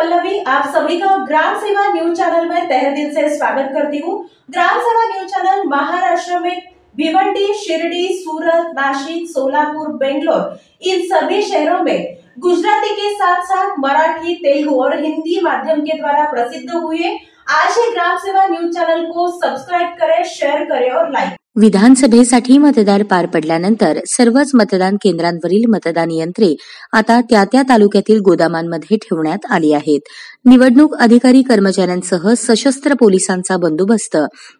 पल्लवी, आप सभी का ग्राम सेवा न्यूज चैनल में तहे दिल से स्वागत करती हूँ। ग्राम सेवा न्यूज चैनल महाराष्ट्र में भिवंडी, शिरडी, सूरत, नासिक, सोलापुर, बेंगलोर इन सभी शहरों में गुजराती के साथ साथ मराठी, तेलुगु और हिंदी माध्यम के द्वारा प्रसिद्ध हुए। आज ही ग्राम सेवा न्यूज चॅनल को सबस्क्राईब करें, शेअर करें और लाईक। विधानसभेसाठी मतदार पार पडल्यानंतर सर्वच मतदान केंद्रांवरील मतदान यंत्रे आता त्या तालुक्यातील गोदामांमध्ये ठेवण्यात आली आहेत. निवडणूक अधिकारी कर्मचाऱ्यांसह सशस्त्र पोलिसांचा बंदोबस्त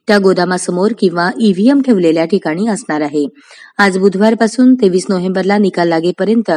त्या गोदामासमोर किंवा ईव्हीएम ठेवलेल्या ठिकाणी असणार आहे. आज बुधवारपासून 23 नोव्हेंबरला निकाल लागेपर्यंत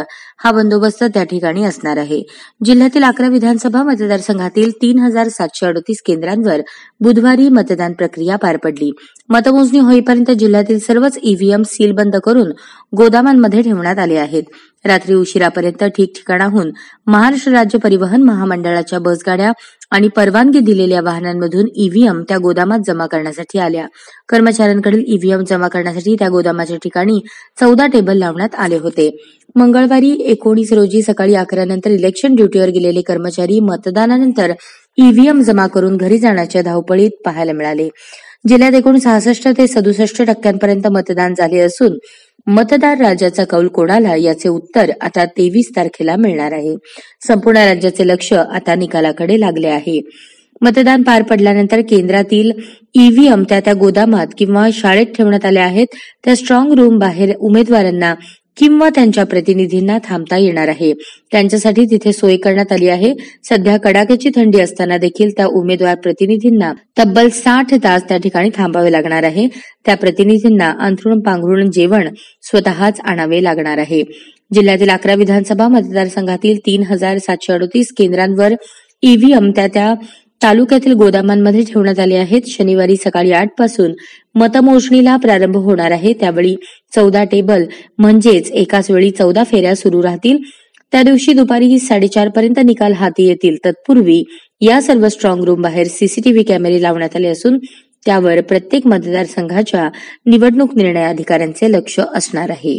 हा बंदोबस्त त्या ठिकाणी असणार आहे. जिल्ह्यातील 11 विधानसभा मतदारसंघातील 3738 केंद्रांवर बुधवारी मतदान प्रक्रिया पार पडली. मतमोजणी होईपर्यंत जिल्ह्यातील सर्वच ईव्हीएम सीलबंद करून गोदामांमध्ये ठेवण्यात आले आहेत. रात्री उशिरापर्यंत ठिकठिकाणाहून महाराष्ट्र राज्य परिवहन महामंडळाच्या बसगाड्या आणि परवानगी दिलेल्या वाहनांमधून ईव्हीएम त्या गोदामात जमा करण्यासाठी आल्या. कर्मचाऱ्यांकडील ईव्हीएम जमा करण्यासाठी त्या गोदामाच्या ठिकाणी 14 टेबल लावण्यात आले होते. मंगळवारी 19 रोजी सकाळी 11 नंतर इलेक्शन ड्युटीवर गेलेले कर्मचारी मतदानानंतर ईव्हीएम जमा करून घरी जाण्याच्या धावपळीत पाहायला मिळाले. जिल्ह्यात एकूण 66 ते 67% मतदान झाले असून मतदार राजाचा कौल कोणाला याचे उत्तर आता 23 तारखेला मिळणार आहे. संपूर्ण राज्याचे लक्ष आता निकालाकडे लागले आहे. मतदान पार पडल्यानंतर केंद्रातील ईव्हीएम त्या गोदामात किंवा शाळेत ठेवण्यात आले आहेत. त्या स्ट्रॉंग रूम बाहेर उमेदवारांना किंवा त्यांच्या प्रतिनिधींना थांबता येणार आहे. त्यांच्यासाठी तिथे सोय करण्यात आली आहे. सध्या कडाक्याची थंडी असताना देखील त्या उमेदवार प्रतिनिधींना तब्बल 60 तास त्या ठिकाणी थांबावे लागणार आहे. त्या प्रतिनिधींना अंथरुण पांघरुण जेवण स्वतःच आणावे लागणार आहे. जिल्ह्यातील 11 विधानसभा मतदारसंघातील 3738 केंद्रांवर ईव्हीएम त्या तालुक्यातील गोदामांमध्ये ठेवण्यात आले आहेत. शनिवारी सकाळी 8 पासून मतमोजणीला प्रारंभ होणार आहे. त्यावेळी 14 टेबल म्हणजेच एकाच वेळी 14 फेऱ्या सुरू राहतील. त्या दिवशी दुपारी 4:30 पर्यंत निकाल हाती येतील. तत्पूर्वी या सर्व स्ट्रॉंग रूम बाहेर सीसीटीव्ही कॅमेरे लावण्यात आले असून त्यावर प्रत्येक मतदारसंघाच्या निवडणूक निर्णय अधिकाऱ्यांचे लक्ष असणार आहे.